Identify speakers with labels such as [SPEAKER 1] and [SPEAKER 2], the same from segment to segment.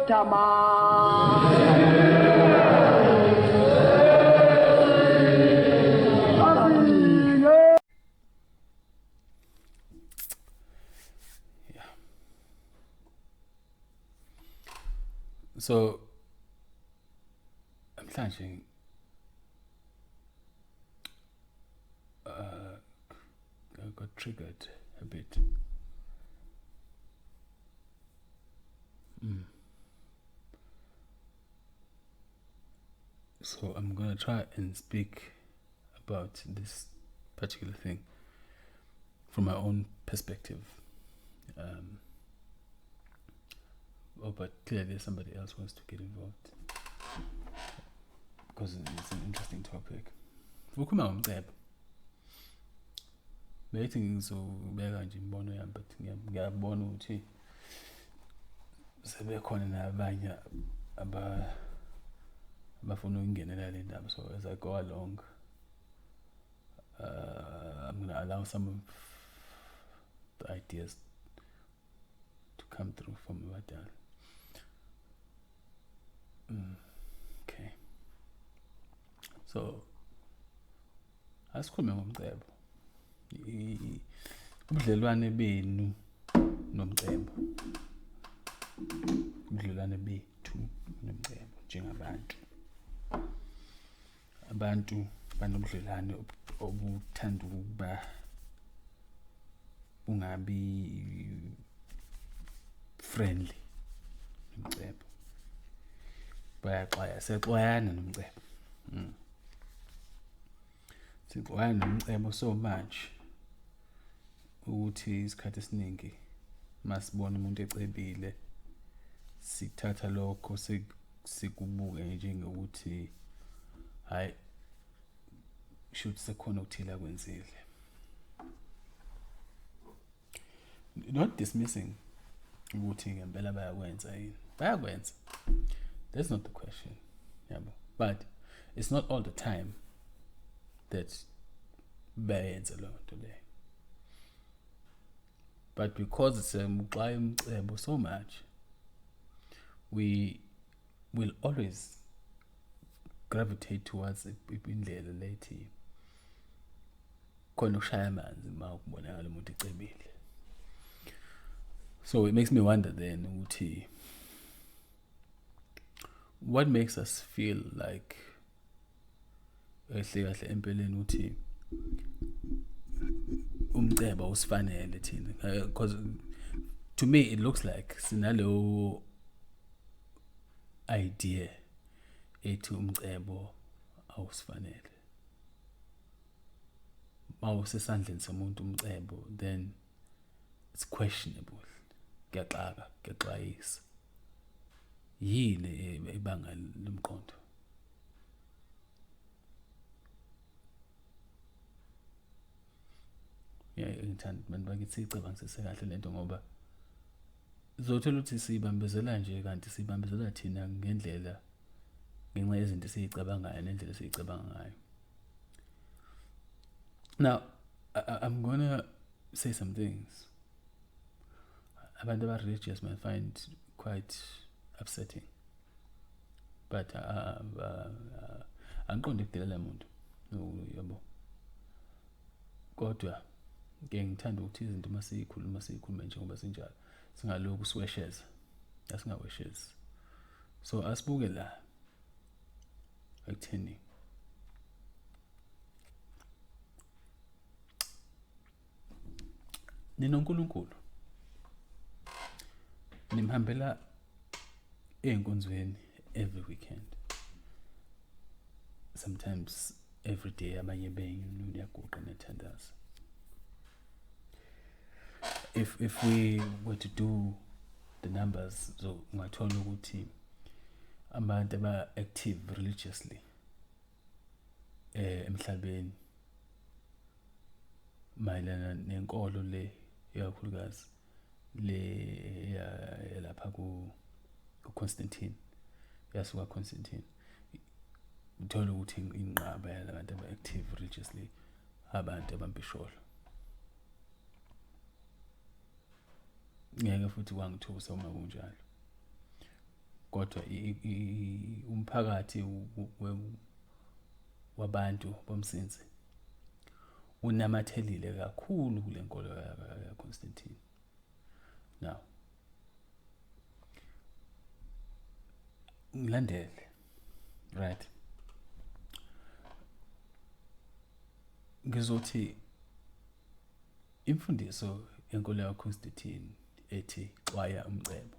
[SPEAKER 1] So I'm thinking I got triggered a bit. So I'm gonna try and speak about this particular thing from my own perspective. But clearly somebody else wants to get involved because it's an interesting topic. Ukukhuluma ngomcebo. Bethi ngizobeka nje imbono yami, but ngiyabona ukuthi sebekhona nabanye abafuna ukungenela le ndaba. So as I go along, I'm going to allow some of the ideas to come through from Ubudlelwane. Okay. So asikhulume ngomcebo. Ubudlelwane benu nomcebo. Ubudlelwane bethu nomcebo njengabantu. Abantu banobudlelwane obuthanda ukuba ungabi friendly nomcebo. Buyaxaka sexwayana nomcebo. Sixwayana nomcebo so much ukuthi isikhathi esiningi masibona umuntu ecebile sithatha lokho sikubuke njengokuthi hayi should sekhona ukuthila kwenzile. Not dismissing ukuthi ngempela bayakwenza yini. Bayakwenza. That's not the question. But it's not all the time that bayenza lo nto le. But because it's umcebo so much, we will always gravitate towards indlela lethi khona ukushaya amanzi uma ukubonakala umuntu ecebile. So it makes me wonder then ukuthi what makes us feel like kahle empeleni uthi umcebo usifanele thina, because to me it looks like sinalo idea ethi umcebo awusifanele. Mawusesandleni somuntu umcebo, then it's questionable. Kuyaxwayisa. Yini ibanga lomqondo? Ngithanda abantu bakithi siyicabangisise kahle lento ngoba uzothola ukuthi sibambezela nje kanti sibambezela thina ngendlela ngenxa yezinto esizicabangayo nendlela esizicabanga ngayo. Now, I'm gonna say some things abantu aba-religious might find quite upsetting, but angiqonde ukudelela umuntu yabo, kodwa ngithanda ukuthi izinto masiyikhuluma njengoba sinjalo singalokhu siwesheza, asingaweshezi. So asibuke la ekutheni ninoNkulunkulu nimhambela enkonzweni every weekend, sometimes every day. Abanye benyu niyaguqa nethandaza. If we were to do the numbers, so ungathola ukuthi abantu aba-active religiously emhlabeni mayelana nenkolo le ikakhulukazi le yalapha ku-Constantine, yasuka Constantine, uthola ukuthi inqaba yalabantu aba-active religiously abantu abampisholo. Ngeke futhi kwangithusa uma kunjalo. kodwa umphakathi wabantu bomsinzi unamathelile kakhulu kule nkolo yaConstantine. Now ngilandele, right? Ngizothi imfundiso enkolo yaConstantine ethi xwaya umcebo,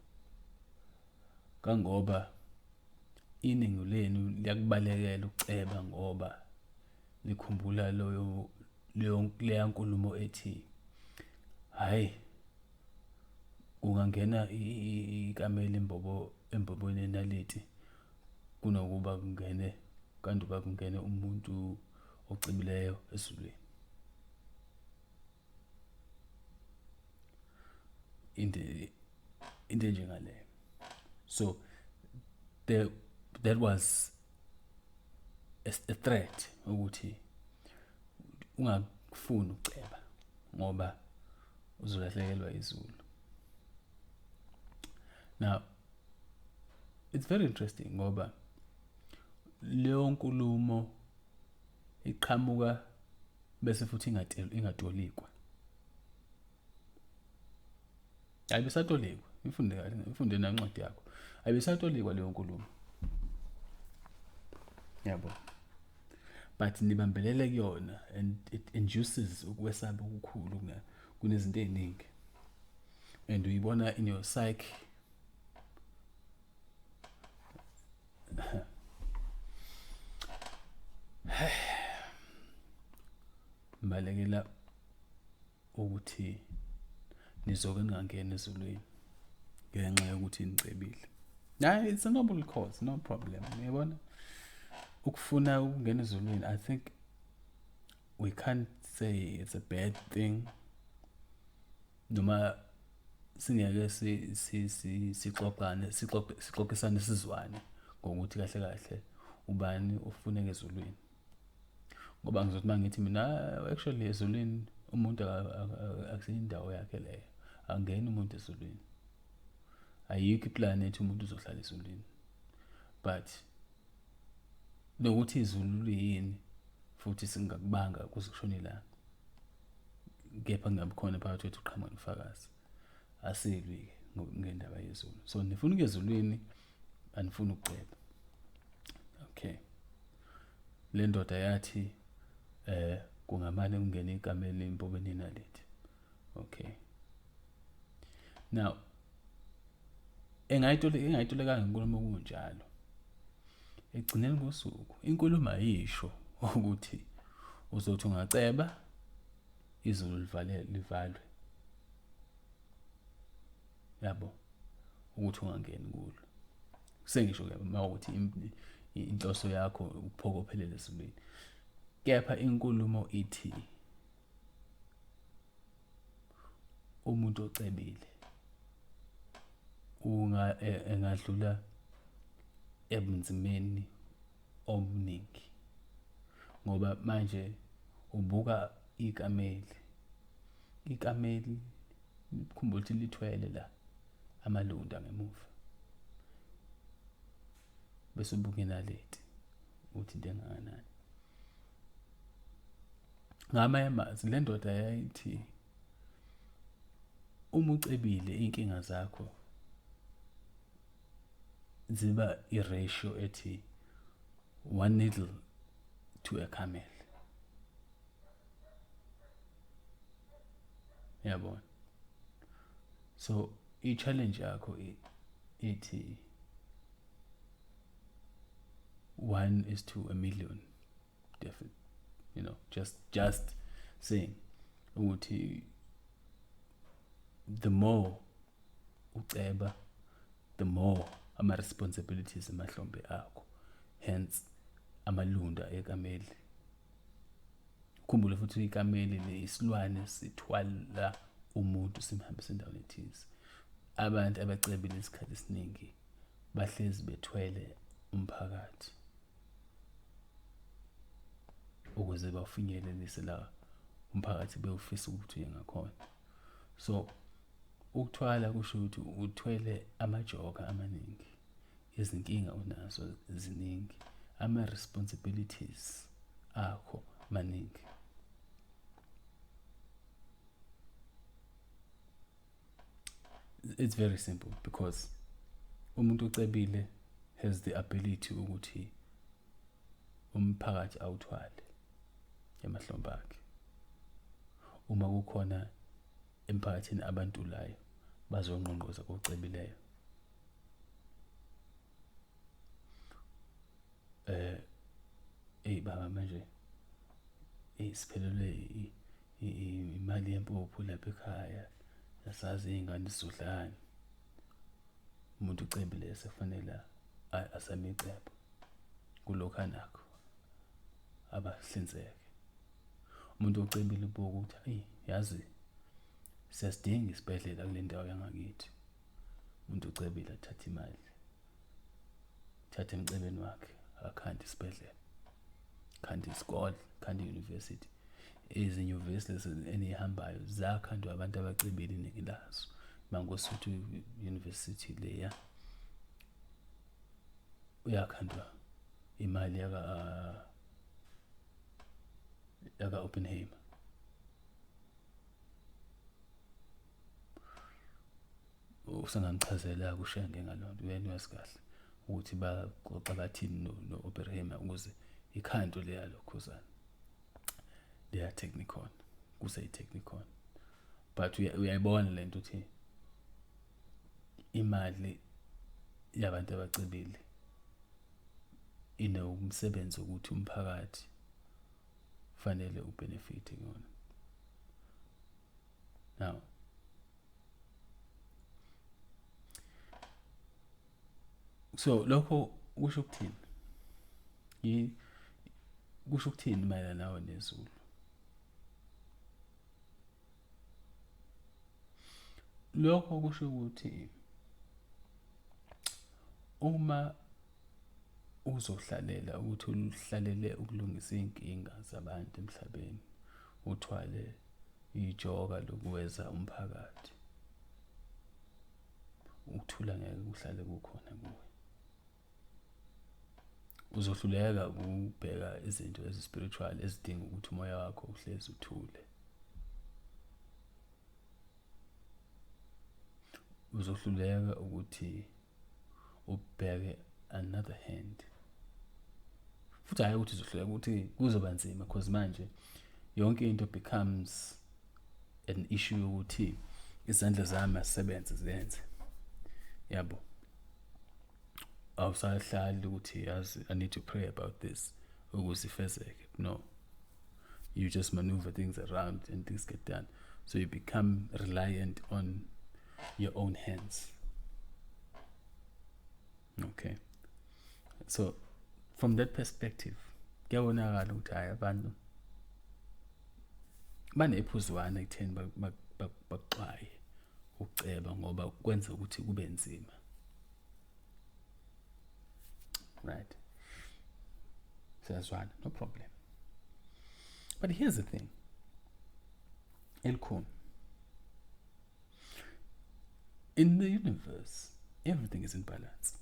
[SPEAKER 1] kangoba iningi lenu liyakubalekela ukuceba ngoba likhumbula leya nkulumo ethi hayi kungangena ikamela embobweni enaliti kunokuba kungene umuntu ocibileyo ezulwini. Into enjengaleyo. So that was a threat ukuthi ungafuni ukuceba ngoba uzolahlekelwa izulu. Now it's very interesting ngoba leyo nkulumo iqhamuka bese futhi ingatolikwa. Ayibisatolikwa, ifunde nancwadi yakho. Ayibisatolikwa leyo nkulumo. Yabo. But nibambelele kuyona and it induces ukwesaba okukhulu kunezinto eziningi. And uyibona in your psyche. Mbalekela ukuthi nizoke ningangena ezulwini ngenxa yokuthi nicebile. Nah, it's a noble cause, no problem. Uyabona? Ukufuna ukungena ezulwini, I think we can't say it's a bad thing. Noma singeke sixoxisane sizwane ngokuthi kahle kahle ubani ufuneka ezulwini. Ngoba ngizothi mangithi mina actually ezulwini umuntu akusiyindawo yakhe leyo. Angena umuntu ezulwini. Ayikho iplanet umuntu uzohlala ezulwini. But nokuthi izulu liyini futhi singakubanga kuze kushone ilanga. Kepha kungabe khona phakathi kwethu uqhamuka nofakazi. Asilwi ngendaba yezulu. So nifuna ukuya ezulwini anifuna ukuceba. Okay. Le ndoda yathi kungamane kungena ikamela embobeni enaliti. Okay. Now engayitolekanga inkulumo kunjalo. Egcineni kosuku inkulumo ayisho ukuthi uzothi ungaceba izulu livalwe. Yabo ukuthi ungangeni kulo. Sengisho ke mawukuthi inhloso yakho ukuphokophelela ezulwini. Kepha inkulumo ithi umuntu ocebile engadlula ebunzimeni obuningi ngoba manje ubuka ikameli khumbula ukuthi lithwele la amalunda ngemuva bese ubuka inaleti uthi into engakanani. Ngamazi le ndoda yayithi uma ucebile inkinga zakho ziba iratio ethi 1 needle to a camel. Yabona. So i-challenge yakho ithi 1:1,000,000. Definitely. You know, just saying ukuthi the more uceba, the more ama responsibilities emahlombe akho, hence amalunda ekameli. Khumbula futhi ikameli lesilwane sithwala umuntu simhambisa endaweni ethize. Abantu abacebile isikhathi esiningi bahlezi bethwele umphakathi ukuze bafinyelelise la umphakathi bewufisa ukuthi uyengakhona. So ukuthwala kusho ukuthi uthwele amajoka amaningi, izinkinga unazo ziningi, ama-responsibilities akho maningi. It's very simple because umuntu ocebile has the ability ukuthi umphakathi awuthwale emahlombe akhe. Uma kukhona emphakathini abantulayo bazongqongqoza ocebileyo. Baba manje siphelelwe imali yempuphu lapha ekhaya, asazi izingane zizodlani. Umuntu ucebile esefanele asamicebo kulokho anakho abahlinzeke. Umuntu ocebile ubuka ukuthi yazi siyasidinga isibhedlela kule ndawo yangakithi. Umuntu ucebile athatha imali, thatha emcebeni wakhe akhanda isibhedlela, khanda isikole, khanda i-university. Izinyuvesi lezi enihambayo zakhandwa abantu abacebile iningi lazo. Mangosuthu university leya uyakhandwa imali yaka Oppenheimer. Usangamchazela kushenge ngalonto uyena wasikahle ukuthi baxoxa bathini no Oppenheimer ukuze ikhanto leya lokhuzana leya technicon kuse technicon. But uyayibona lento uthi imali yabantu abacebile inomsebenzi ukuthi umphakathi fanele ubenefit ngona. Now so lokho kusho ukuthini? Kusho ukuthini mayelana nawe nezulu? Lokho kusho ukuthi uma uzohlalela ukuthi uhlalele ukulungisa inkinga zabantu emhlabeni, uthwale ijoka lokuweza umphakathi, ukuthula ngeke kuhlale kukhona kuwe. Uzohluleka ukubheka izinto ezi-spiritual ezidinga ukuthi umoya wakho uhlezi uthule. Uzohluleka ukuthi ubheke another hand. Futhi hayi ukuthi uzohluleka ukuthi kuzoba nzima because manje yonke into becomes an issue ukuthi izandla zami asebenze zenze. Yabo. Awusahlali ukuthi yazi I need to pray about this ukuze ifezeke. No. You just maneuver things around and things get done. So you become reliant on your own hands. Okay. So from that perspective, kuyabonakala ukuthi hayi abantu banephuzwana ekutheni baxwaye ukuceba ngoba kwenza ukuthi kube nzima. Right. Siyazwana, no problem. But here's the thing. Elkhona. In the universe, everything is in balance.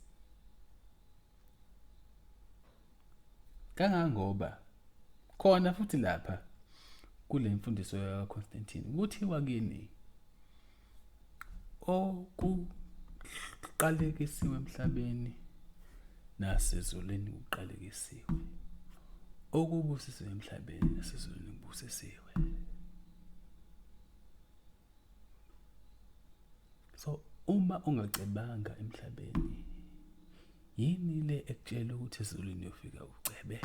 [SPEAKER 1] Kangangoba khona futhi lapha kule mfundiso yaConstantine kuthiwa kini okuqalekisiwe emhlabeni nasezulwini kuqalekisiwe, okubusisiwe emhlabeni nasezulwini kubusisiwe. So uma ungacebanga emhlabeni, yini le ekutshela ukuthi ezulwini uyofika ucebe?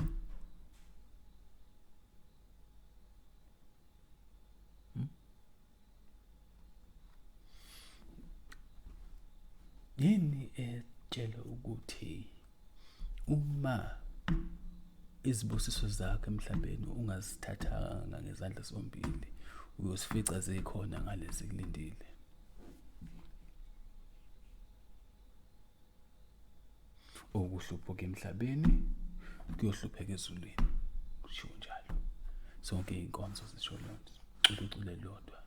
[SPEAKER 1] Yini etshela ukuthi uma izibusiso zakho emhlabeni ungazithathanga ngezandla zombili uyosifica zikhona ngalezi kulindile? Ukuhluphuka emhlabeni kuyohlupheka ezulwini, kusho njalo. Sonke inkonzo zisho lonto, ucule lodwa.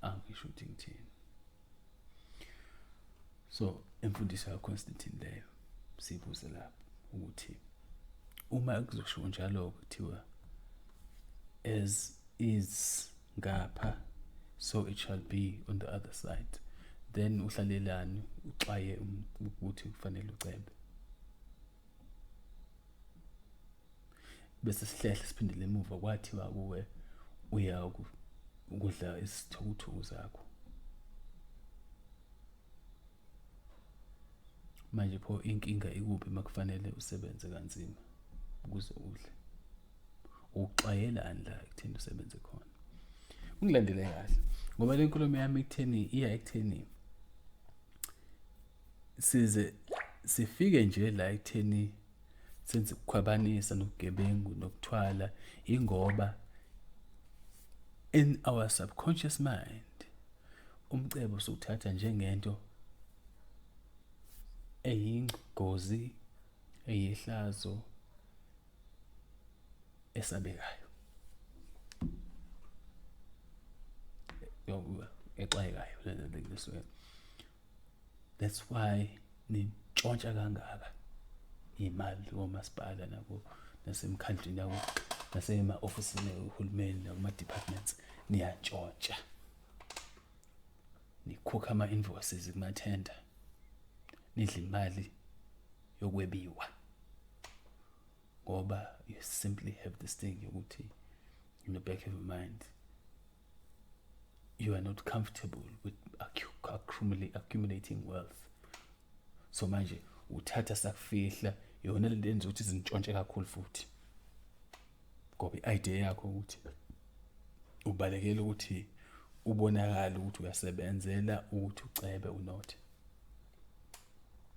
[SPEAKER 1] Angisho ukuthi ngithini? So imfundiso yaConstantine leyo sibuze lapho ukuthi uma kuzosho njalo kuthiwa as is ngapha so it shall be on the other side, then uhlalelani uxwaye ukuthi kufanele ucebe. Bese sihlehla siphindele emuva kwathiwa kuwe uya ukudla isithukuthuku zakho. Manje pho inkinga ikuphi makufanele usebenze kanzima ukuze udle? Uxwayelani la ekutheni usebenze khona? Ungilandele kahle ngoba le nkulumo yami ekutheni size sifike nje la ekutheni senze ukukhwabanisa nobugebengu nokuthwala ingoba in our subconscious mind umcebo sokuthatha njengento eyingozi, eyihlazo, esabekayo, exwayekayo. That's why nitshontsha kangaka imali komasipala nabo nasemkhandlini nabo nasema-ofisini kahulumeni nakuma-departments niyantshontsha, nikhokha ama-invoices kumathenda, nidla imali yokwebiwa ngoba you simply have this thing yokuthi in the back of your mind you are not comfortable with accumulating wealth. So manje uthatha sakufihla yona lento yenza ukuthi izintshontshe kakhulu futhi ngoba i-idea yakho ukuthi ubalekela ukuthi ubonakala ukuthi uyasebenzela ukuthi ucebe unothe,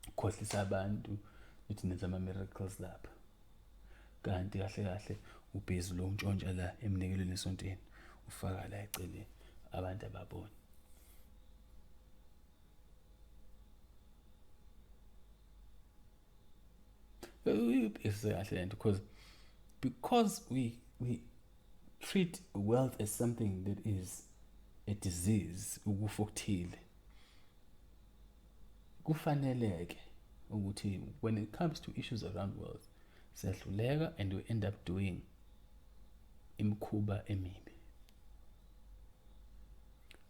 [SPEAKER 1] ukhohlisa abantu uthi nenza ama-miracles lapha, kanti kahle kahle ubhizi lo untshontsha la emnikelweni esontweni ufaka la eceleni abantu ababona. Because we treat wealth as something that is a disease, ukufa okuthile, kufaneleke ukuthi when it comes to issues around wealth siyahluleka and we end up doing imikhuba emibi.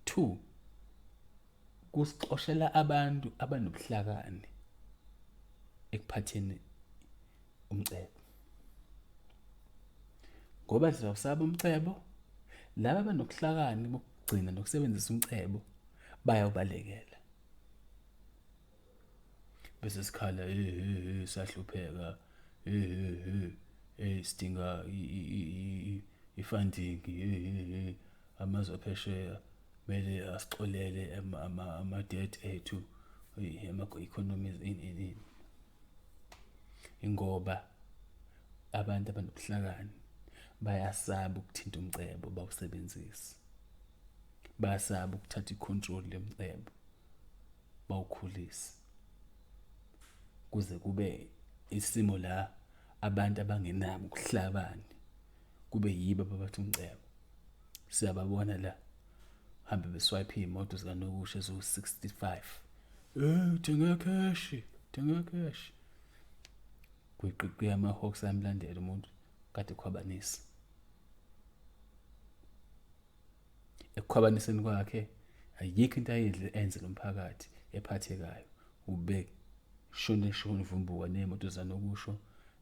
[SPEAKER 1] 2, kusixoshela abantu abanobuhlakani ekuphatheni umcebo. Ngoba sizawusaba umcebo, laba abanokuhlakani bokugcina nokusebenzisa umcebo bayawubalekela. Bese sikhala sahlupheka sidinga i-funding amazwe aphesheya mele asixolele ama-debt ethu ama-economies ingoba abantu abanobuhlakani bayasaba ukuthinta umcebo bawusebenzise, bayasaba ukuthatha icontrol yomcebo bawukhulise kuze kube isimo la abantu abangenabo ukuhlabani kube yibo ababatha umcebo. Siyababona la hambe beswipe imoto zikanokusho ezo-65 thenga cash kuyiqiqi ama-hawks amlandela umuntu kade khwabanisa. Ekukhwabaniseni kwakhe ayikho into enze lomphakathi ephathekayo, ube shone vumbuka nemoto zanokusho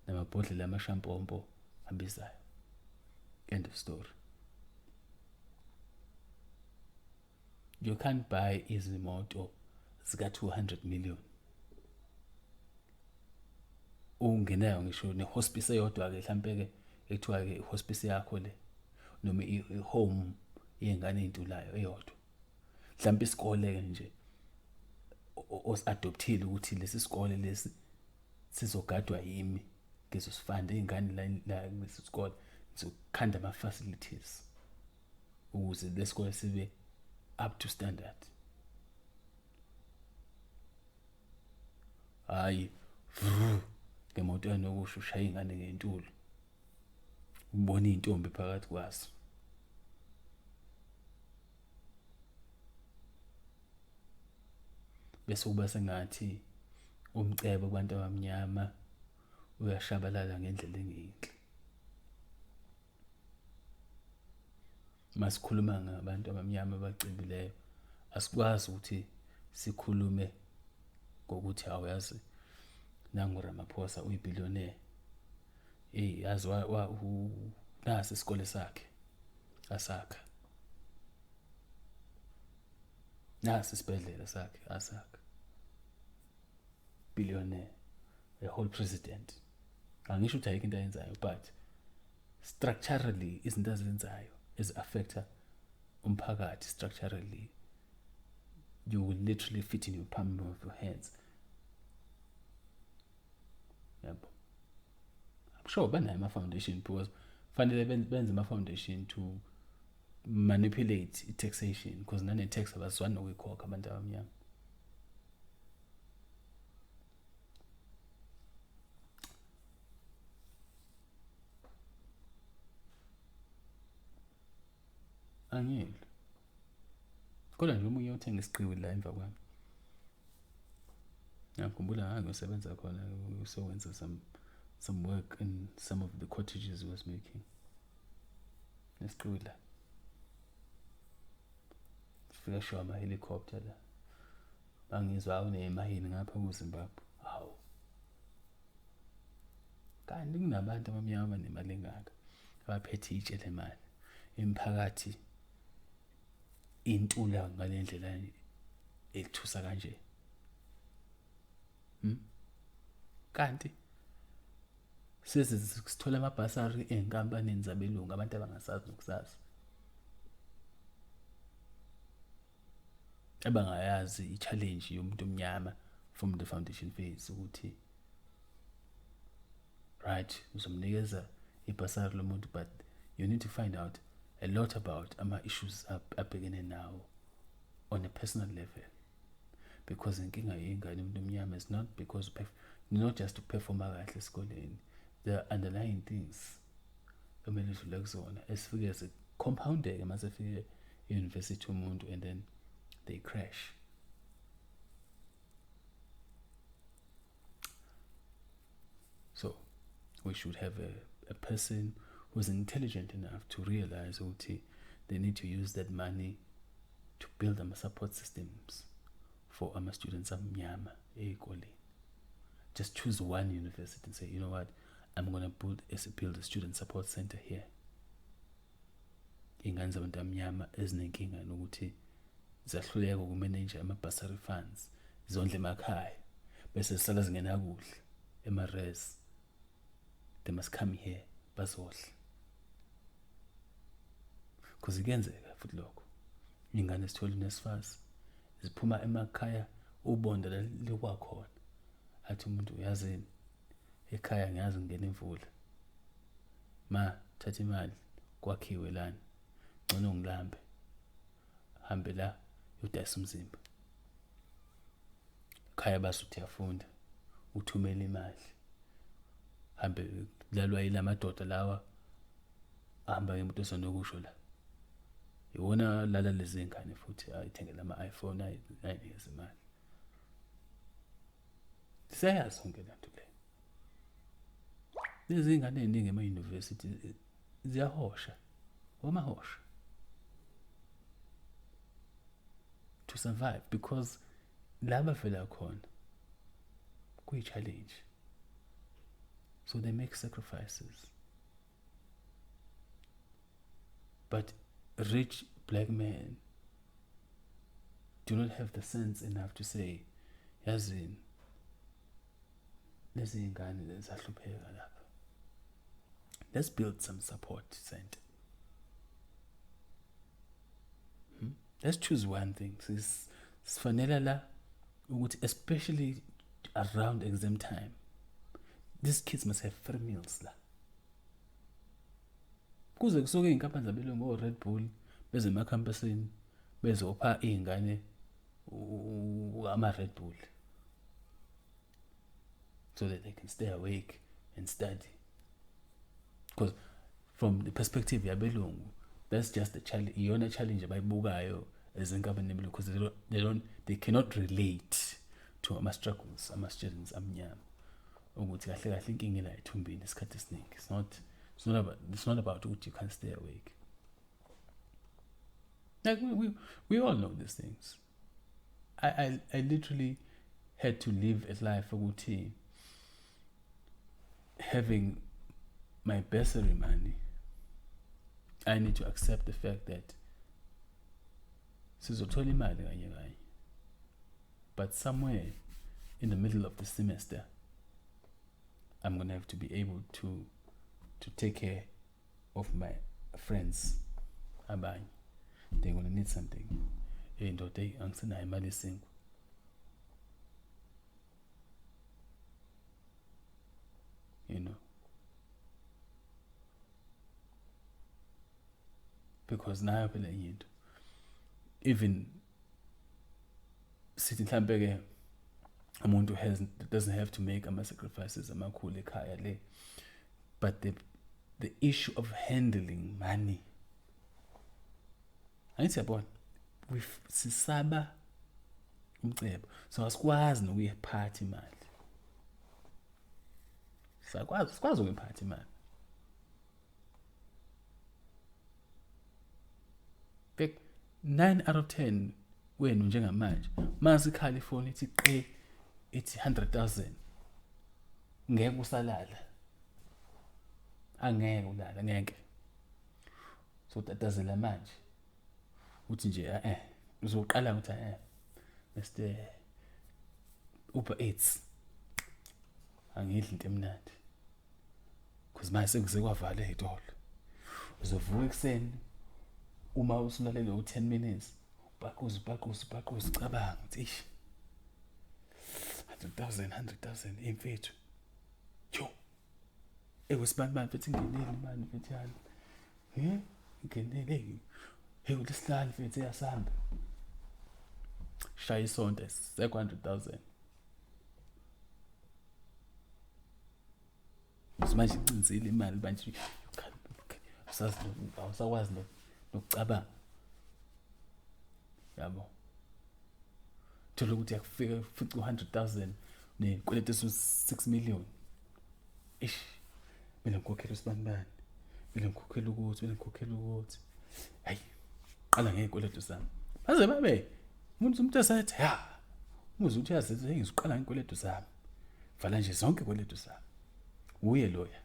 [SPEAKER 1] namabhodlela amashampompo abizayo. End of story. You can't buy izimoto zika 200 million. Ungenayo ngisho ne-hospice eyodwa ke mhlambe ke ekuthiwa ke i-hospice yakho le noma i-home yengane ezintulayo eyodwa. Mhlambe isikole ke nje os-adoptile ukuthi lesi sikole lesi sizogadwa yimi ngizosifanda izingane la kulesi sikole sizokhanda ama-facilities ukuze lesikole sibe up to standard. Hayi ngemoto yanokusho ushaya ingane ngentulo ubona intombi phakathi kwaso. bese kuba sengathi umcebo kubantu abamnyama uyashabalala ngendlela engeyinhle. Masikhuluma ngabantu abamnyama abacebileyo, asikwazi ukuthi sikhulume ngokuthi awuyazi nangu Ramaphosa uyibillionaire. Yazi nasi isikole sakhe asakha. Nasi isibhedlela sakhe asakha. Billionaire, a whole president. Angisho ukuthi ayikho into ayenzayo, but structurally izinto azenzayo affecta umphakathi structurally. You will literally fit in your palm of your hands. Yabo. I'm sure banayo ama-foundation because fanele benze ama-foundation to manipulate i-taxation because nane-tax abazwani nokuyikhokha abantu abamnyama. Angiyeli. Kodwa nje umunye uthenga isiqiwi la emva kwami. Ngiyakhumbula ngisebenza khona usewenza some work in some of the cottages he was making. Nesiqiwi la. Fika show ama-helicopter la. Bangizwa unemahini ngapha kuZimbabwe. Hawu. Kanti kunabantu abamnyama abanemali engaka abaphethe itshe lemali. Imiphakathi intula ngalendlela ekuthusa kanje. Kanti sithola amabhasari enkampanini zabelungu abantu abangasazi nokusazi. Abangayazi i-challenge yomuntu omnyama from the foundation phase ukuthi right uzomnikeza ibhasari lomuntu, but you need to find out a lot about ama-issues abhekene nawo on a personal level, because inkinga yengane umuntu omnyama is not because not just to perform kahle esikoleni. The underlying things kumele udlule kuzona esifike compoundeke masefike e-university umuntu and then they crash. So we should have a person who's intelligent enough to realize that they need to use that money to build support systems for our students abamnyama ezikoleni. Just choose one university and say, you know what, I'm going to build a student support center here. Ingane zabantu abamnyama ezinenkinga nokuthi zahluleka ukumanage ama-bursary funds, zondle emakhaya, bese sisala zingena kuhle ema-res. They must come here, bazodla. Because kuyenzeka futhi lokho. Ingane sithola nesifasi ziphuma emakhaya ubonda lekwakhona. Athi umuntu uyazini ekhaya ngiyazi ngene imvula. Ma thatha imali kwakhiwe lana. Ngcono ngilambe. Hambe la udayisa umzimba. Ekhaya basuthi uyafunda. Uthumela imali. Hambe lalwa yila madoda lawa ahamba ngemoto esanokusho la. Iwona lala lezi ngane futhi ayithengela ama-iPhone ayinikeza imali. Siyayazi sonke lento le. Lezi ngane eziningi ema-university ziyahosha. Omahosha. To survive, because laba vela khona kuyi-challenge. So they make sacrifices. But rich black men do not have the sense enough to say, yazini, lezi ngane zahlupheka lapha. Let's build some support center. Let's choose one thing. Sifanele la ukuthi, especially around exam time, these kids must have 3 meals la. Kuze kusuke inkampani zabelungu o-Red Bull beze emacampusini bezopha izingane ama-Red Bull so that they can stay awake and study. Because from the perspective yabelungu, that's just the challenge. Iyona challenge abayibukayo ezinkabanebile because they cannot relate to ama-struggles ama-students amnyama ukuthi kahle kahle inkinga la ethumbini isikhathi esiningi. It's not about ukuthi you can't stay awake. Like we all know these things. I literally had to live a life ukuthi having my bursary money, I need to accept the fact that sizothola imali kanye kanye, but somewhere in the middle of the semester I'm going to have to be able to take care of my friends abanye. They're going to need something. Ndoda angisenayo imali esinkwa. You know, because nayo phela into even sithi mhlambe ke umuntu doesn't have to make ama sacrifices amakhulu ekhaya le, but the issue of handling money, angithi yabona, sisaba umcebo, so asikwazi nokuyiphatha imali. Sikwazi ukuyiphatha imali. 9 out of 10 wenu njengamanje masikhala ifoni ithi qe ithi 100,000 ngeke usalala, angeke ulala, ngeke. So tatazela manje uthi nje uzoqala ukuthi Mr. Uber Eats angidli into emnandi because manje sekuzekwavala ezitolo. Uzovuka ekseni uma usulalele u10 minutes ubhaquza cabanga ukuthi 100,000 imfethu jo ekusibani futhi ngenele imali mfethu yani ngenele uLesihlanu mfethu yasamba shaya isonto sekho 100,000 manje incinzile imali manje awusakwazi nokucabanga, yabo. Thola ukuthi yakufika 100,000 nekweleta esu6 million. Mina ngikhokhela usibani, mina ngikhokhela ukuthi hayi qala ngezikweletu zami. Baze babe umuntu esathi umuzi uthi yazi ngizoqala ngezikweletu zami. Vala nje zonke izikweletu zami. Uye loya.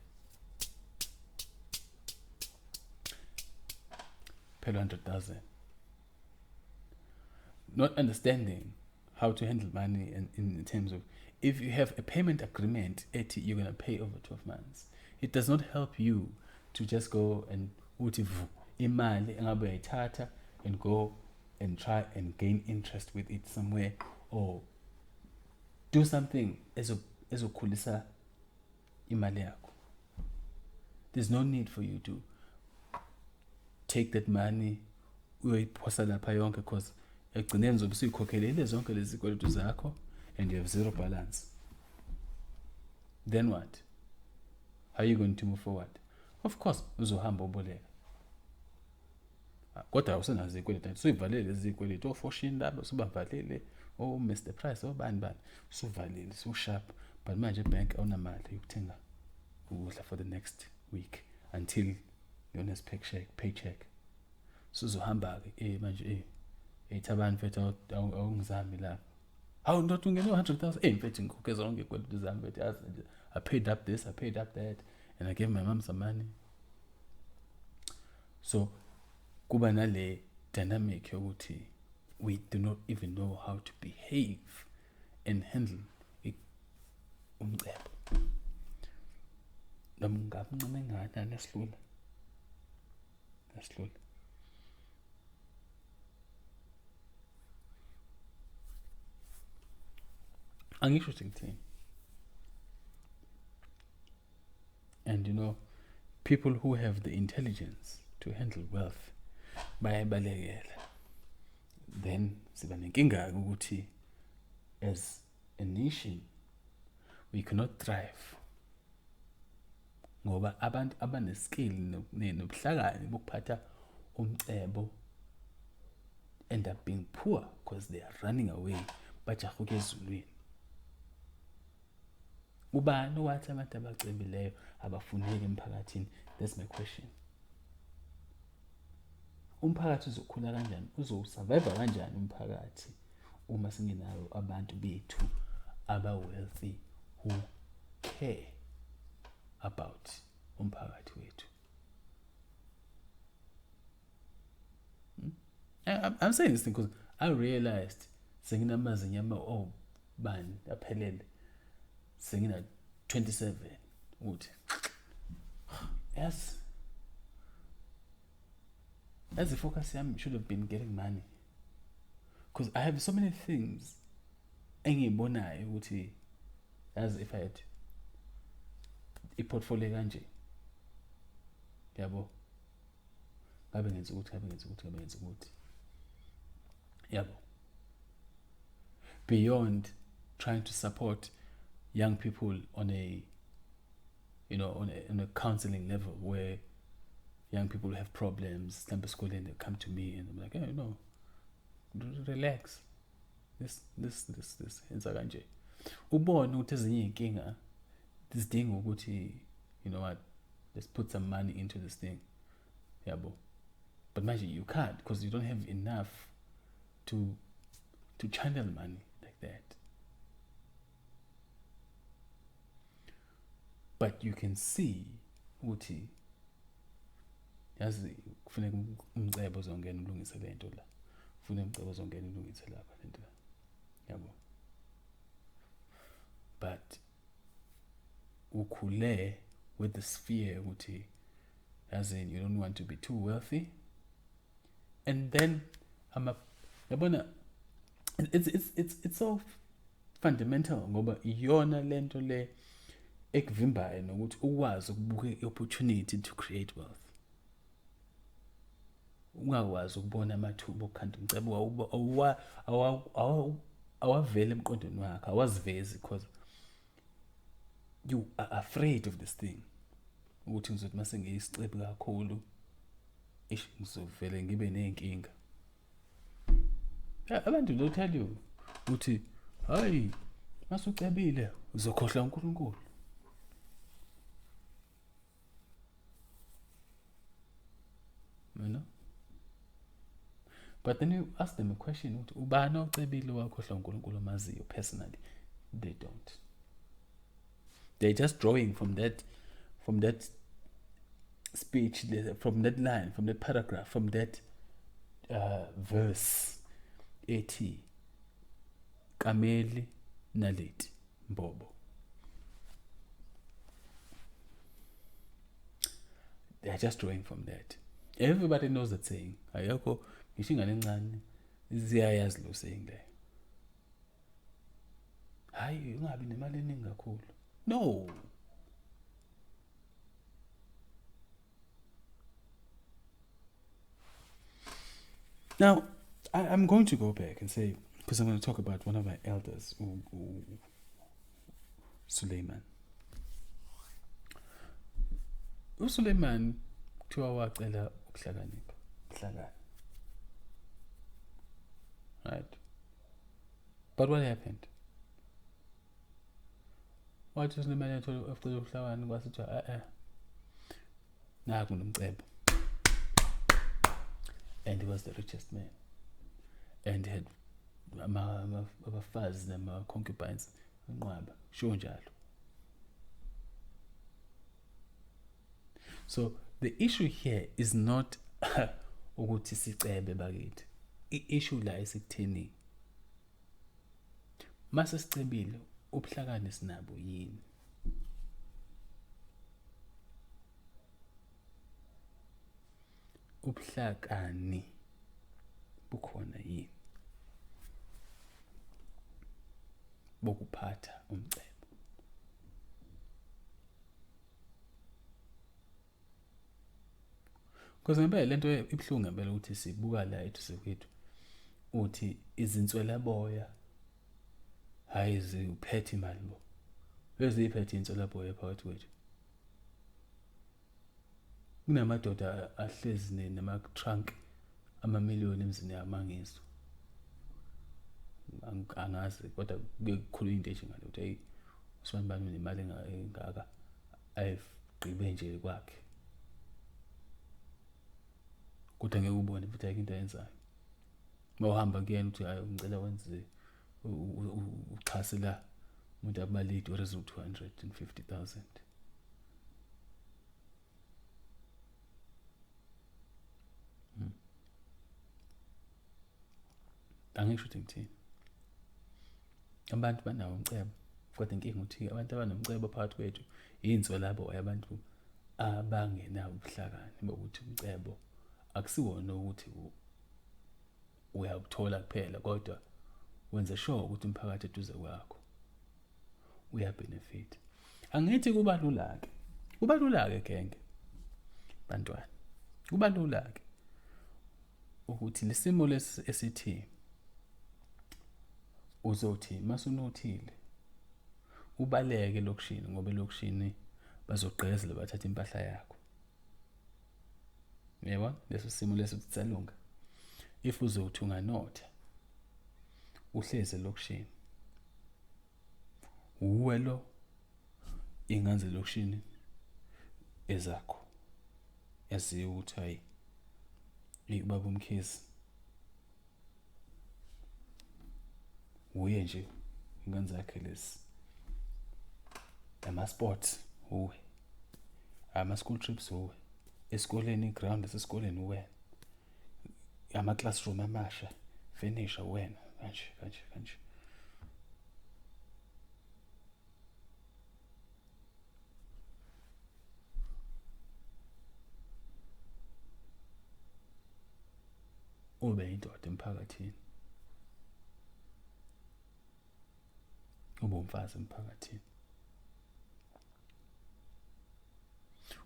[SPEAKER 1] Pay 100,000. Not understanding how to handle money in terms of if you have a payment agreement, you're going to pay over 12 months. It does not help you to just go and imali engabe uyayithatha and go and try and gain interest with it somewhere or do something ezokhulisa imali yakho. There's no need for you to take that money uyiphosa lapha yonke because ekugcineni zobe usuyikhokhelele zonke lezi zikweletu zakho and you have zero balance. Then what? How are you going to move forward? Of course uzohamba uboleka, kodwa usenazo izikweletu usuyivalele lezi zikweletu oFortune laba usubavalele Mr Price bani usuvalile ususharp, but manje ebank awunamali yokuthenga ukudla for the next week until your next paycheck. Suzohamba ke manje ethabani mfethu awungizami la. Hawu ndothi ungene 100,000 mfethu ngikhokhe zonke izikweletu zami mfethu yazi nje I paid up this, I paid up that, and I gave my mom some money. So kuba nale dynamic yokuthi we do not even know how to behave and handle umcebo. Ngabuncane ngana neslula. Angisho ukuthi and you know, people who have the intelligence to handle wealth bayabalekela. Then siba nenkinga ukuthi as a nation we cannot thrive ngoba abantu abaneskill nobuhlakani bokuphatha umcebo end up being poor because they are running away bajahuke ezulwini. Ubani wathi abantu abacebileyo abafuneki emphakathini? That's my question. Umphakathi uzokhula kanjani? Uzosurvive kanjani umphakathi uma singenayo abantu bethu aba-wealthy who care about umphakathi wethu? I'm saying this thing because I realized senginamazi nyama bani aphelele sengina 27 uthi yes, as the focus should have been getting money, because I have so many things engiyibonayo ukuthi as if I had i-portfolio kanje, yabo, ngabe ngenza ukuthi yabo, beyond trying to support young people on a on a counseling level where young people have problems, temper school, and they come to me and I'm like, hey, relax. This yenza kanje. Ubone ukuthi ezinye inkinga zidinga ukuthi, you know what, let's put some money into this thing. Yabo. But imagine you can't because you don't have enough to channel money like that. But you can see ukuthi yazi kufuneka umcebo uzongena ulungise lento la. Kufuneka umcebo uzongena ulungise lapha lento la. Yabo. But ukhule with this fear ukuthi as in you don't want to be too wealthy. And then yabona, it's so fundamental ngoba iyona lento le ekuvimbayo nokuthi ukwazi ukubuka i-opportunity to create wealth. Ungakwazi ukubona amathuba okukhanda umcebo awavele emqondweni wakho, awazivezi because you are afraid of this thing. Ukuthi ngizothi mase ngiyisicebi kakhulu ngizovele ngibe nenkinga. Abantu will tell you ukuthi hayi masucebile uzokhohla uNkulunkulu. You know? But then you ask them a question, ukuthi ubani ocebile wakhohla uNkulunkulu maziyo personally? They don't. They're just drawing from that speech, from that line, from that paragraph, from that verse ethi kameli naleti mbobo. They're just drawing from that. Everybody knows that saying. Ayakho ngishingane encane ziyayazi lo saying le. Hayi ungabi nemali eningi kakhulu. No. Now, I'm going to go back and say, because I'm going to talk about one of my elders, Suleiman. uSuleiman kuthiwa wacela ukuhlakanipha, ukuhlakana. Right? But what happened? Wathi uSuleiman ethola ukucela ukuhlakana kwasithiwa naku nomcebo. And he was the richest man. And he had abafazi nama-concubines unqwaba, sho njalo. So the issue here is not ukuthi sicebe bakithi. I-issue la isekutheni mase sicebile ubuhlakani sinabo yini? Ubuhlakani bukhona yini bokuphatha umcebo? Because ngempela lento ibhlungu ngempela ukuthi sibuka la ethu sekwethu uthi izinswela boya hayi ziphethe imali bo. Eziphethe inswela boya phakathi kwethu. Kunamadoda ahlezi nama trunk amamiliyoni emzini yamangizwe. angazi kodwa kube kukhulu into ethi ngale ukuthi hey usibani unemali engaka ayigqibe nje kwakhe kodwa ngeke ubone futhi ayikho into ayenzayo mawuhamba kuyena uthi hayi ngicela wenze uxhase la umuntu abalidi or ezu 250,000 angisho ukuthi ngithini abantu banawo umcebo kodwa inkinga uthi abantu abanomcebo phakathi kwethu yinzo labo abantu abangenawo ubuhlakani bokuthi umcebo akusiwona ukuthi uyabuthola kuphela kodwa wenze sure ukuthi umphakathi eduze kwakho uyabenefit. Angithi kuba lula-ke genge bantwana, kuba lula-ke ukuthi lesimo esithi uzothi masunothile ubaleke lokishini ngoba lokishini bazogqezela bathatha impahla yakho. Yebo, leso simo leso sitsalunga. If uzothi unganotha uhleze lokishini uwe lo inganze lokishini ezakho yaziyo ukuthi hayi ubaba umkhizi uye nje inganze yakhe lesi ama-sports uwe ama-school trips uwe esikoleni ground esesikoleni uwe ama-classroom amasha finisha wena kanje ube indoda emphakathini ube umfazi emphakathini.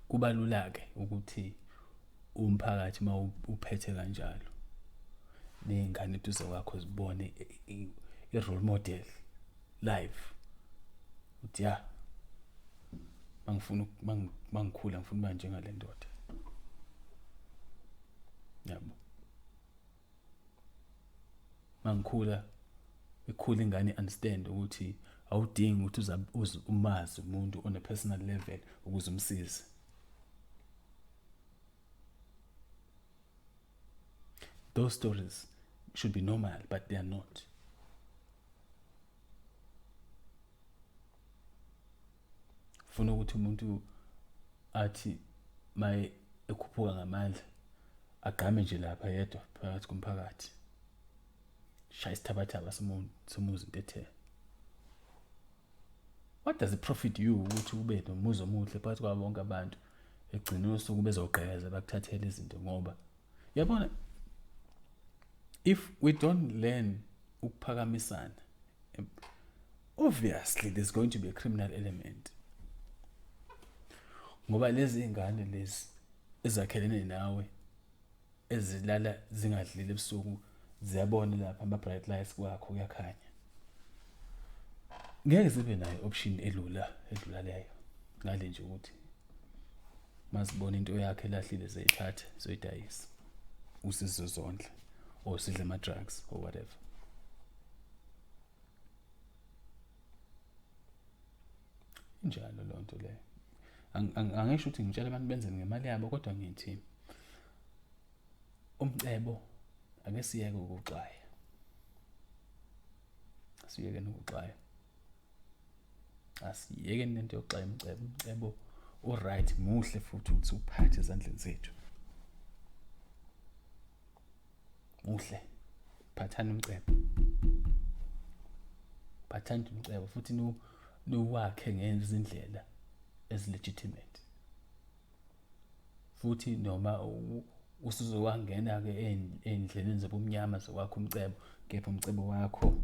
[SPEAKER 1] Kuba lula-ke ukuthi umphakathi uphethe kanjalo ney'ngane eduze kwakho zibone i-role model live uthi ya mangikhula ngifuna ukuba njengale ndoda yabo mangikhula ikhula ingane understand ukuthi awudingi ukuthi umazi umuntu on a personal level ukuze umsize. Those stories should be normal, but they are not. Funa ukuthi umuntu athi maye ekhuphuka ngamandla agqame nje lapha yedwa phakathi komphakathi. Shaya isithabathaba somuzi into ethe. What does it profit you ukuthi ube nomuzi omuhle phakathi kwabo bonke abantu egcina usuku bezogqeza bakuthathele izinto ngoba yabona if we don't learn ukuphakamisana obviously there's going to be a criminal element ngoba lezi ingane lezi ezakhelene nawe ezilala zingadlile ebusuku ziyabona lapha ama bright lights kwakho kuyakhanya ngeke zibe nayo option elula leyo ngale nje ukuthi mazibona into yakhe lahlile zeyithatha zoyidayisa usizo zondle or sidle ama drugs or whatever. Njalo lonto leyo angisho ukuthi ngitshela abantu benze ngemali yabo kodwa ngithi umcebo ake siyeke ukuxwaya asiyeke nento yokuxwaya umcebo right muhle futhi ukuthi uphathe ezandleni zethu muhle phathana umcebo futhi nuwakhe ngezindlela legitimate futhi noma usuzowangena ke endleleni zobumnyama zokwakho umcebo kepha umcebo wakho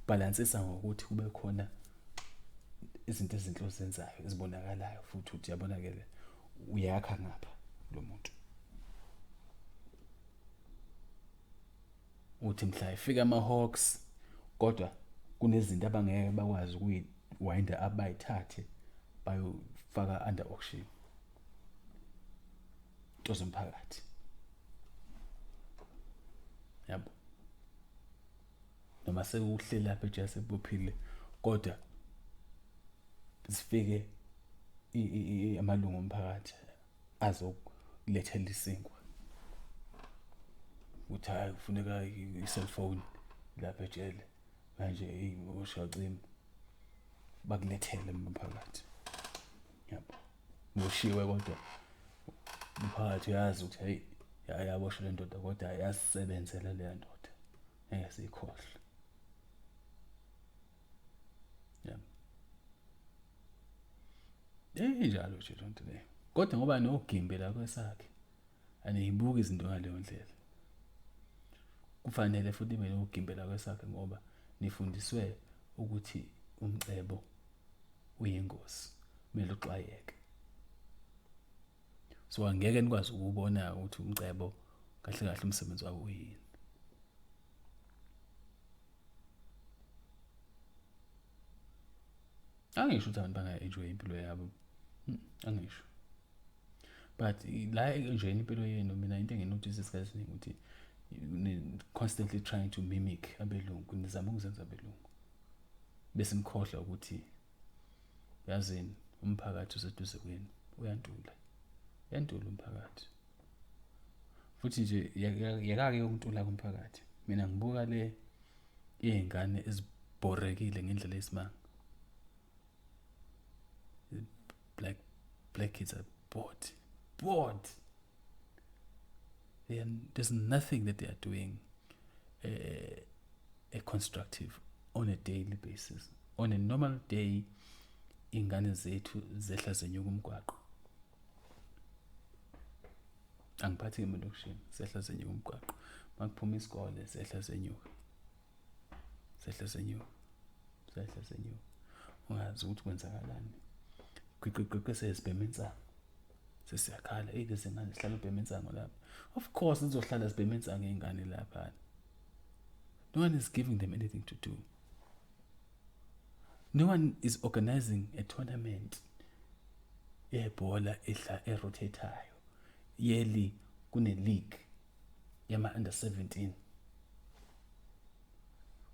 [SPEAKER 1] balansisa ngokuthi kube khona izinto ezinhle ozenzayo ezibonakalayo futhi uthi yabonakala uyakha ngapha lo muntu uthi mhla ifika ama-hawks kodwa kunezinto abangeke bakwazi ukuyiwinda abayithathe bayofaka under auction into zomphakathi yabo mase uhlela lapha eje sekuphile kodwa sifike amalungu omphakathi azokulethela isinkwa uthi hayi kufuneka i-cellphone lapha ejele manje ushacimba bakulethele umphakathi yabo ngoshiwe kodwa umphakathi uyazi ukuthi hey yaboshwa le ndoda kodwa yasebenzela le ndoda engasikhohle yabo njalo nje lonto le kodwa ngoba nogimbela kwesakhe aniyibuki izinto ngaleyo ndlela kufanele futhi ibe nogimbela kwesakhe ngoba nifundiswe ukuthi umcebo uyingozi kumele uxwayeke so angeke nikwazi ukubona ukuthi umcebo kahle kahle umsebenzi wawo uyini angisho ukuthi abantu banga-enjoy impilo yabo angisho but la nje impilo yenu mina into enginotice isikhathi esiningi ukuthi constantly trying to mimic abelungu nizama ukuzenza abelungu bese nikhohlwa ukuthi yazini umphakathi useduze kwenu uyantula umphakathi futhi nje yakake ukuntula kumphakathi mina ngibuka le izingane ezibhorekile ngendlela esimanga black kids are bored and there's nothing that they are doing constructive on a daily basis on a normal day ingane zethu zehla zenyuka umgwaqo angiphathi ngemlokushini sehla zenyuka umgwaqo makuphuma isikole sehla zenyuka ungazi ukuthi kwenzakalani kwiqeqeqe sesibhema insango sesiyakhala lezi ngane zihlala ubhema insango lapha of course nizohlala sibhema insango izingane lapha no one is giving them anything to do no one is organizing a tournament yebhola erotateayo yeli kune league yama under 17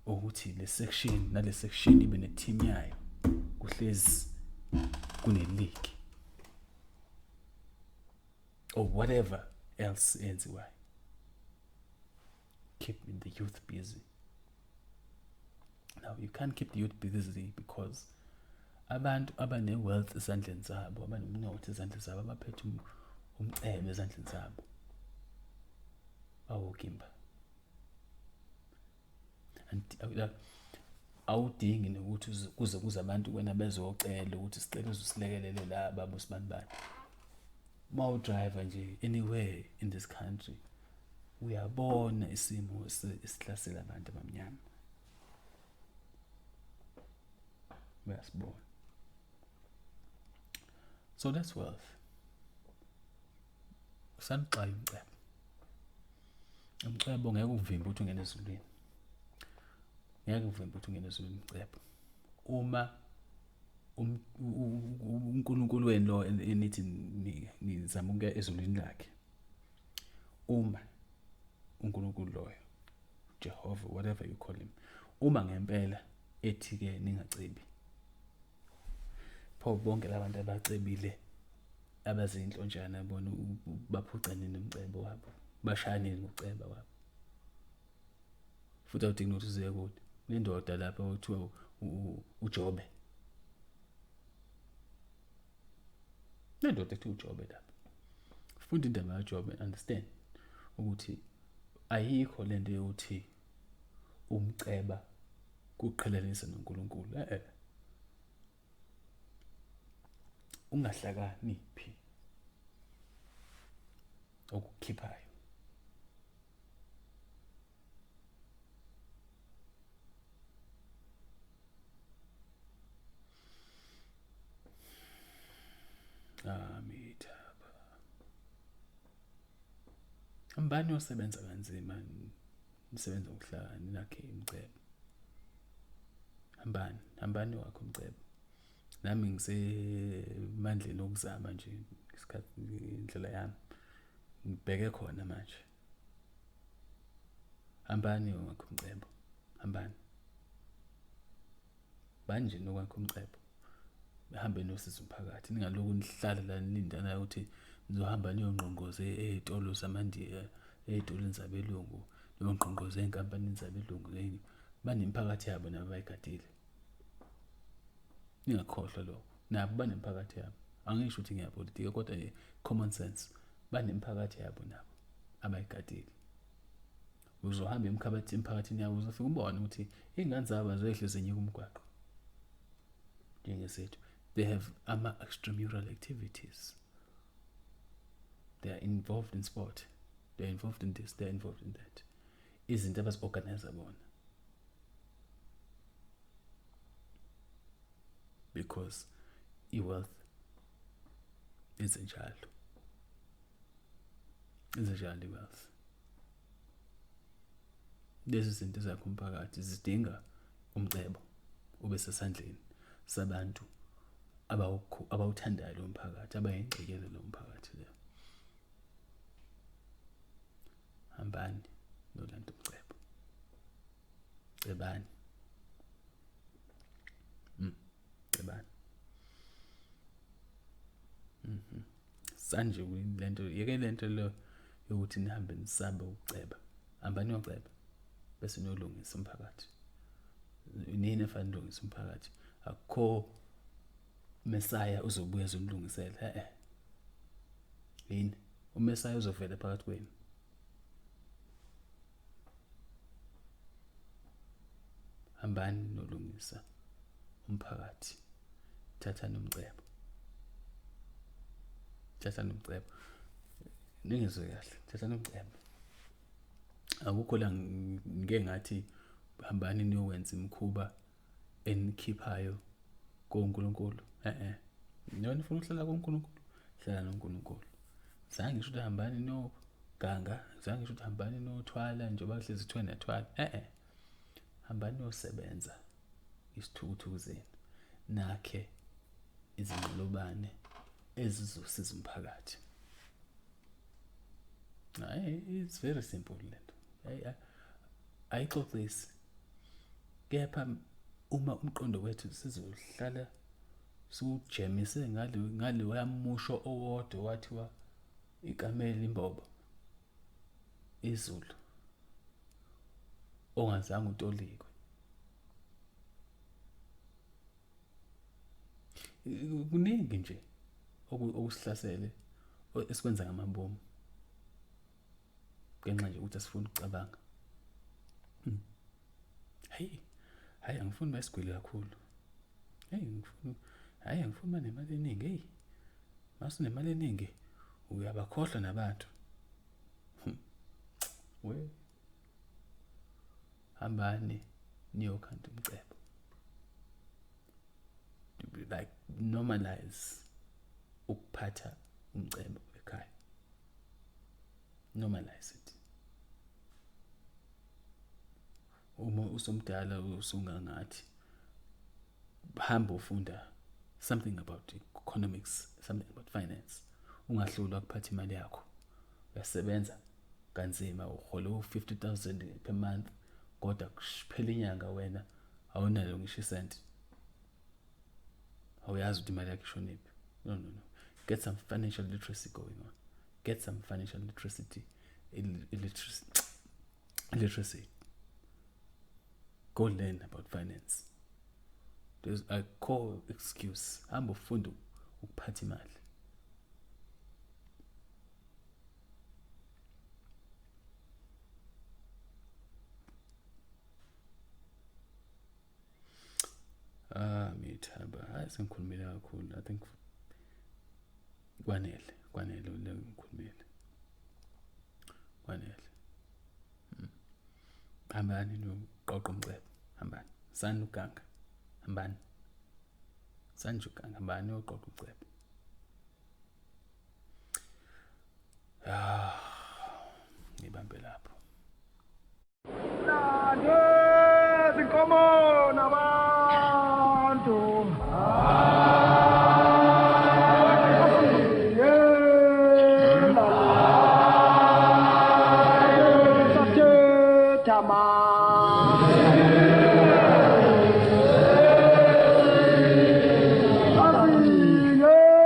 [SPEAKER 1] ukuthi le section nale section ibe ne team yayo kuhlezi kune league or whatever else enziwayo keep the youth busy. Now you can't keep the youth busy because abantu abane wealth esandleni zabo abanomnotho esandleni zabo abaphethe umcebo esandleni zabo awukimba awudingi nokuthi kuze abantu kwena bezocela ukuthi sicela usilekelele la babo sibanibani mawu driver nje anywhere in this country uyabona isimo esihlasela abantu abamnyama uyasibona so that's wealth sanixaye umcebo ngeke uvimbe ukuthi ungene ezulwini umcebo uma uNkulunkulu wenu lo enithi nizama ukuya ezulwini lakhe uma uNkulunkulu loyo Jehova whatever you call him uma ngempela ethi ke ningacebi pho bonke labantu abacebile abazinhlonjana bona baphucane nomcebo wabo bashayane ngoceba wabo futhi awudingi ukuthi uze kude nendoda lapha othiwa uJobe nendoda ethi uJobe lapha funda indaba kaJobe understand ukuthi ayikho lento yokuthi umceba kuqhelanisa noNkulunkulu ungahlakaniphi okukhiphayo amithaba ambani osebenza kanzima nisebenza ngokuhlakani nakhe imcebo ambani wakho umcebo nami ngisemandleni okuzama nje isikhathi indlela yami ngibheke khona manje ambani wakho umcebo ambani manje nokwakho umcebo behambe nosiza umphakathi ningaloku nihlala la nilindana ukuthi nizohamba niyongqonqoze ezitolo zamandiya ezitolweni zabelungu niyongqonqoze enkampanini zabelungu banemphakathi yabo nabo bayigadile ningakhohlwa lokho nabo banemphakathi yabo angisho ukuthi ngiyapolitika kodwa common sense banemphakathi yabo nabo abayigadile uzohamba emphakathini yabo uzofika ubone ukuthi ingane zabo azehle zenyuka umgwaqo njengesethu they have extramural activities. They are involved in sport. They are involved in this. They are involved in that. Izinto abazi-organize bona. Because i-wealth izinjalo. Izinjalo i-wealth. Lezi zinto zakho umphakathi zidinga umcebo ube sesandleni sabantu abawuthandayo lo mphakathi abayingqikele lo mphakathi le. Hambani nolanda umcebo. Cebani. Cebani. Sanje lento yeke lento lo yokuthi nihambe nisaba ukuceba. Hambani uyoceba bese niyolungisa umphakathi. Nini efanele ulungisa umphakathi. Akho Messiah uzobuya uzomlungisela. Yini? uMessiah uzovela phakathi kwenu. Hambani nolungisa umphakathi. Thathani umcebo. Thathani umcebo. Ningizwe kahle. Thathani umcebo. Akukho la ngeke ngathi hambani niyowenza imikhuba enikhiphayo kuNkulunkulu. Niyona ufuna ukuhlala kuNkulunkulu. Hlala noNkulunkulu. Zange ngisho ukuthi hambani noganga, zange ngisho ukuthi hambani nothwala njengoba hlezi kuthiwa niyathwala. Hambani uyosebenza isithukuthuku zenu. Nakhe izingqolobane ezizosiza umphakathi. It's very simple lento. Ayixoxisi. Kepha uma umqondo wethu sizohlala siujemise ngale wayamusho owodwa wathiwa ikamela imbobo izulu ongazange utolikwe. Kuningi nje okusihlasele esikwenza ngamabomu ngenxa nje ukuthi asifuni ukucabanga. Hayi angifuni basigwili kakhulu. Angifuni nemali eningi. Masunemali eningi uyabakhohlwa nabantu. We hambani niyokhanda umcebo. Like normalize ukuphatha umcebo ekhaya. Normalize it. Uma usomdala usungangathi hamba ufunda something about economics, something about finance. Ungahlulwa ukuphatha imali yakho. Uyasebenza kanzima uhola 50,000 per month kodwa kuphela inyanga wena awunalo ngisho isenti. Awuyazi ukuthi imali yakho ishonephi. No. Get some financial literacy going on. Get some financial literacy. Go learn about finance. There's a core excuse. Hamba ufunda ukuphatha imali. Mithaba. Hayi sengikhulumile kakhulu. I think kwanele le ngikhulumile. Kwanele. Hambani noqoqa umcebo. Hambani. Sani uganga. Hambani. Sanje uganga. Hambani uyoqoqa umcebo. Ngibambe lapho.